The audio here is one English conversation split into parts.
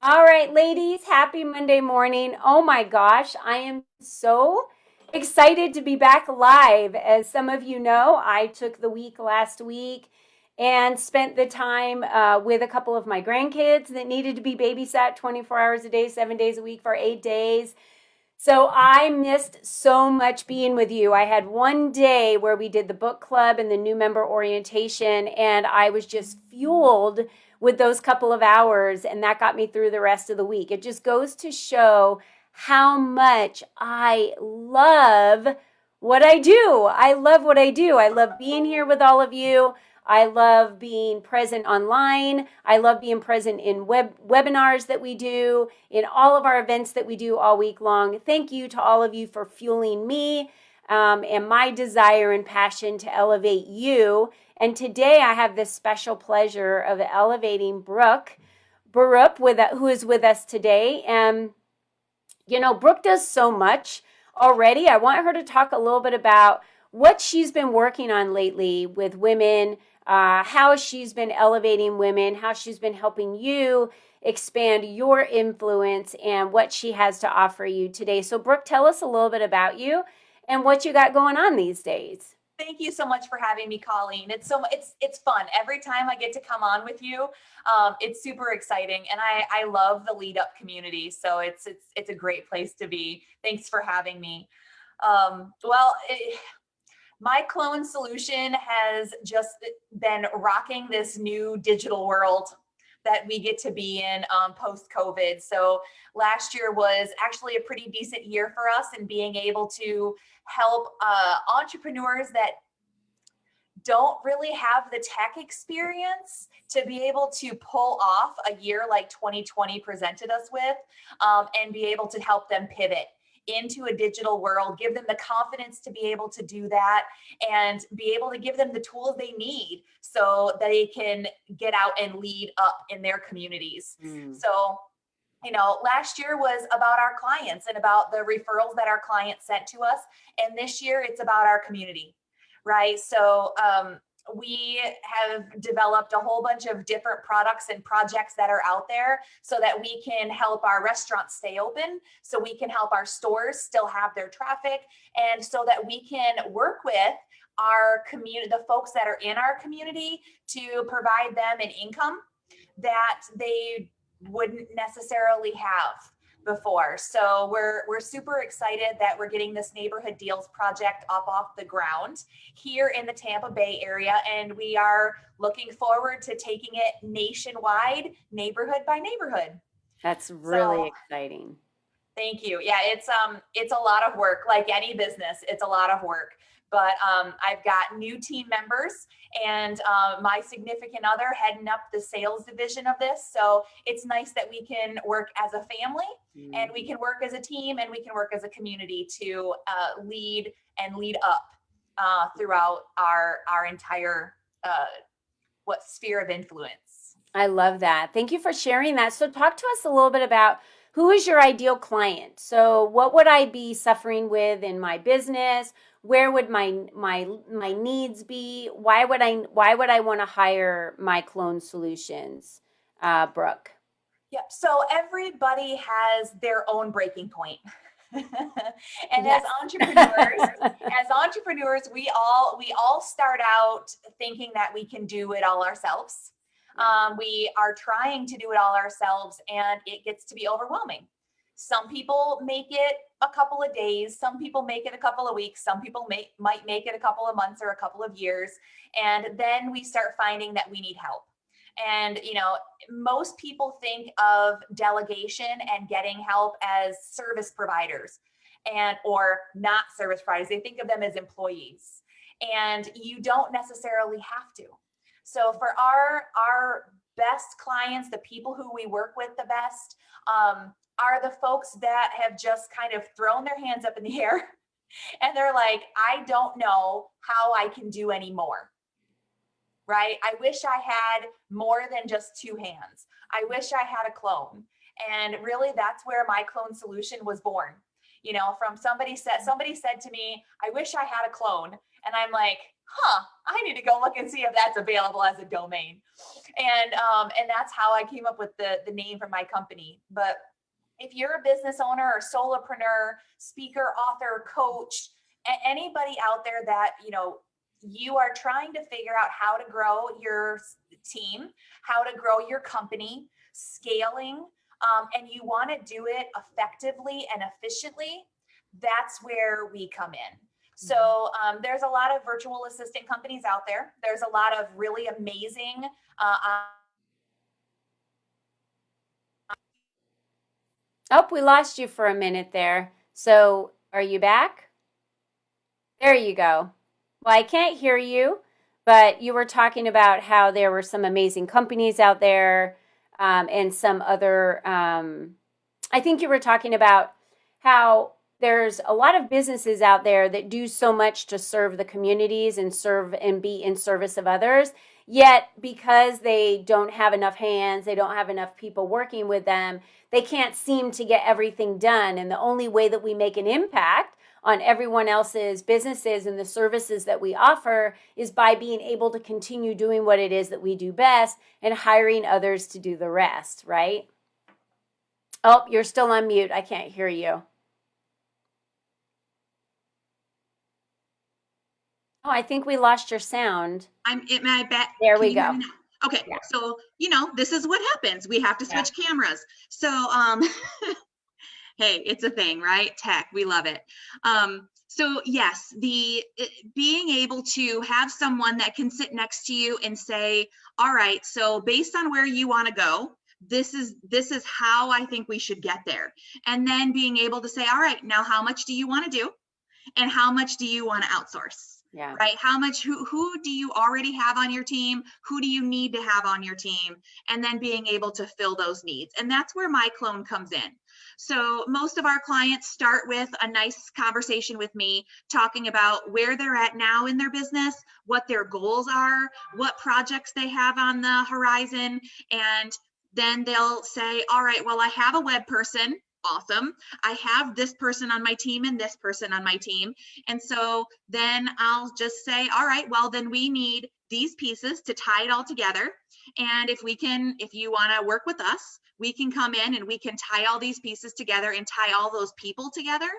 All right, ladies, happy Monday morning. Oh my gosh, I am so excited to be back live. As some of you know, I took the week last week and spent the time with a couple of my grandkids that needed to be babysat 24 hours a day, 7 days a week for 8 days. So I missed so much being with you. I had one day where we did the book club and the new member orientation, and I was just fueled with those couple of hours, and that got me through the rest of the week. It just goes to show how much I love what I do. I love what I do. I love being here with all of you. I love being present online. I love being present in webinars that we do, in all of our events that we do all week long. Thank you to all of you for fueling me and my desire and passion to elevate you. And today I have this special pleasure of elevating Brook Borup, who is with us today. And, Brooke does so much already. I want her to talk a little bit about what she's been working on lately with women, how she's been elevating women, how she's been helping you expand your influence, and what she has to offer you today. So, Brooke, tell us a little bit about you and what you got going on these days. Thank you so much for having me, Colleen. It's fun every time I get to come on with you. It's super exciting, and I love the lead up community. So it's a great place to be. Thanks for having me. My clone solution has just been rocking this new digital world that we get to be in post COVID. So last year was actually a pretty decent year for us in being able to help entrepreneurs that don't really have the tech experience to be able to pull off a year like 2020 presented us with, and be able to help them pivot into a digital world, give them the confidence to be able to do that, and be able to give them the tools they need so they can get out and lead up in their communities. So last year was about our clients and about the referrals that our clients sent to us. And this year it's about our community, right? So we have developed a whole bunch of different products and projects that are out there so that we can help our restaurants stay open, so we can help our stores still have their traffic, and so that we can work with our community, the folks that are in our community, to provide them an income that they wouldn't necessarily have before. So we're super excited that we're getting this neighborhood deals project up off the ground here in the Tampa Bay area, and we are looking forward to taking it nationwide, neighborhood by neighborhood. That's So really exciting. thank you. Yeah, it's a lot of work. Like any business, it's a lot of work. But I've got new team members and my significant other heading up the sales division of this. So it's nice that we can work as a family, and we can work as a team, and we can work as a community to lead up throughout our entire sphere of influence. I love that. Thank you for sharing that. So, talk to us a little bit about who is your ideal client. So, what would I be suffering with in my business? Where would my needs be? Why would I want to hire my clone solutions, Brooke? Yep. So everybody has their own breaking point. And Yes. as entrepreneurs, we all start out thinking that we can do it all ourselves. We are trying to do it all ourselves, and it gets to be overwhelming. Some people make it a couple of days, some people make it a couple of weeks, some people might make it a couple of months or a couple of years, and then we start finding that we need help. And most people think of delegation and getting help as service providers, and or not service providers. They think of them as employees, and you don't necessarily have to. So for our best clients, the people who we work with the best, are the folks that have just kind of thrown their hands up in the air and they're like, I don't know how I can do any more. Right? I wish I had more than just two hands. I wish I had a clone. And really that's where my clone solution was born. From somebody said to me, I wish I had a clone. And I'm like, I need to go look and see if that's available as a domain. And that's how I came up with the name for my company. But if you're a business owner or solopreneur, speaker, author, coach, anybody out there that, you are trying to figure out how to grow your team, how to grow your company, scaling, and you want to do it effectively and efficiently, that's where we come in. So there's a lot of virtual assistant companies out there. There's a lot of really amazing Oh, we lost you for a minute there. So, are you back? There you go. Well, I can't hear you, but you were talking about how there were some amazing companies out there, and some other. I think you were talking about how there's a lot of businesses out there that do so much to serve the communities and serve and be in service of others. Yet, because they don't have enough hands, they don't have enough people working with them, they can't seem to get everything done. And the only way that we make an impact on everyone else's businesses and the services that we offer is by being able to continue doing what it is that we do best and hiring others to do the rest, right? Oh, you're still on mute. I can't hear you. Oh, I think we lost your sound. Am I back? There Can we you hear go. me now? Okay, Yeah. so this is what happens. We have to Yeah. switch cameras. So hey, it's a thing, right? Tech, we love it. So yes, being able to have someone that can sit next to you and say, all right, so based on where you want to go, this is how I think we should get there. And then being able to say, all right, now how much do you want to do? And how much do you want to outsource? Yeah. Right? How much, who do you already have on your team? Who do you need to have on your team? And then being able to fill those needs. And that's where my clone comes in. So most of our clients start with a nice conversation with me, talking about where they're at now in their business, what their goals are, what projects they have on the horizon. And then they'll say, all right, well, I have a web person. Awesome. I have this person on my team and this person on my team. And so then I'll just say, all right, well, then we need these pieces to tie it all together. And if you want to work with us, we can come in and we can tie all these pieces together and tie all those people together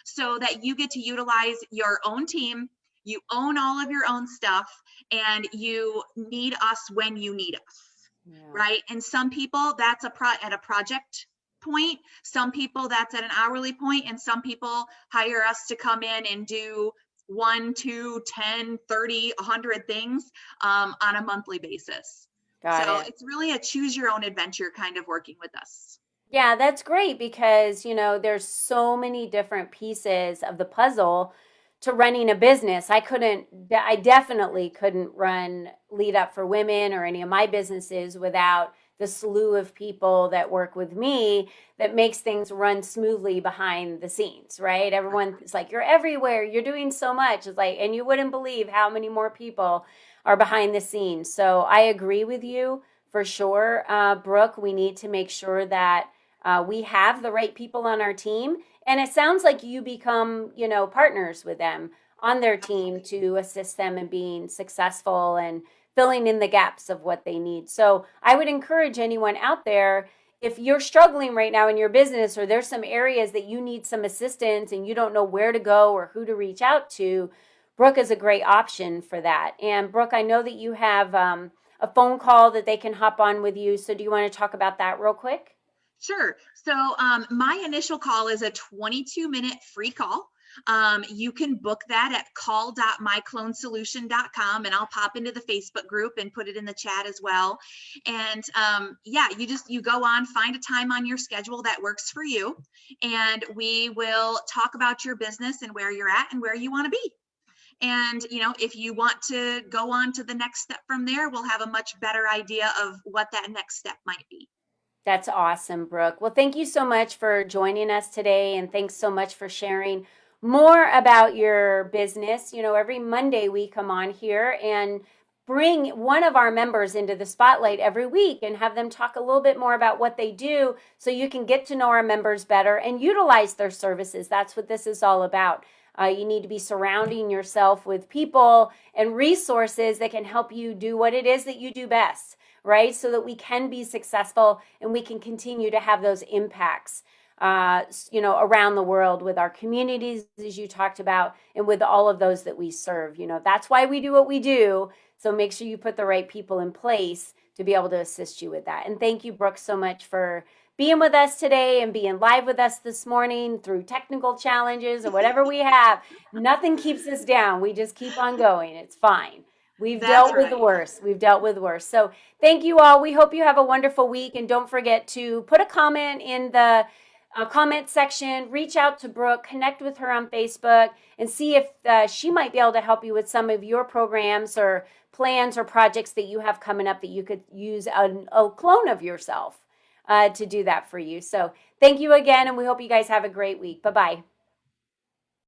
so that you get to utilize your own team. You own all of your own stuff and you need us when you need us. Yeah. Right. And some people that's at a project point, some people that's at an hourly point, and some people hire us to come in and do 1, 2, 10, 30, 100 things on a monthly basis. So it's really a choose your own adventure kind of working with us. Yeah, that's great because, there's so many different pieces of the puzzle to running a business. I definitely couldn't run Lead Up for Women or any of my businesses without the slew of people that work with me that makes things run smoothly behind the scenes, right? Everyone's like, you're everywhere, you're doing so much. It's like, and you wouldn't believe how many more people are behind the scenes. So I agree with you for sure, Brooke. We need to make sure that we have the right people on our team. And it sounds like you become, partners with them on their team to assist them in being successful and filling in the gaps of what they need. So I would encourage anyone out there, if you're struggling right now in your business or there's some areas that you need some assistance and you don't know where to go or who to reach out to, Brooke is a great option for that. And Brooke, I know that you have a phone call that they can hop on with you. So do you want to talk about that real quick? Sure. So my initial call is a 22-minute free call. You can book that at call.myclonesolution.com, and I'll pop into the Facebook group and put it in the chat as well. And you go on, find a time on your schedule that works for you, and we will talk about your business and where you're at and where you want to be. And, if you want to go on to the next step from there, we'll have a much better idea of what that next step might be. That's awesome, Brooke. Well, thank you so much for joining us today, and thanks so much for sharing more about your business. Every Monday we come on here and bring one of our members into the spotlight every week and have them talk a little bit more about what they do so you can get to know our members better and utilize their services. That's what this is all about. You need to be surrounding yourself with people and resources that can help you do what it is that you do best, right? So that we can be successful and we can continue to have those impacts, around the world with our communities, as you talked about, and with all of those that we serve. That's why we do what we do. So make sure you put the right people in place to be able to assist you with that. And thank you, Brooke, so much for being with us today and being live with us this morning through technical challenges or whatever we have. Nothing keeps us down. We just keep on going. It's fine. We've That's dealt with the right. worst. We've dealt with worse. So thank you all. We hope you have a wonderful week. And don't forget to put a comment in the comment section. Reach out to Brooke. Connect with her on Facebook and see if she might be able to help you with some of your programs or plans or projects that you have coming up that you could use a clone of yourself to do that for you. So thank you again, and we hope you guys have a great week. Bye-bye.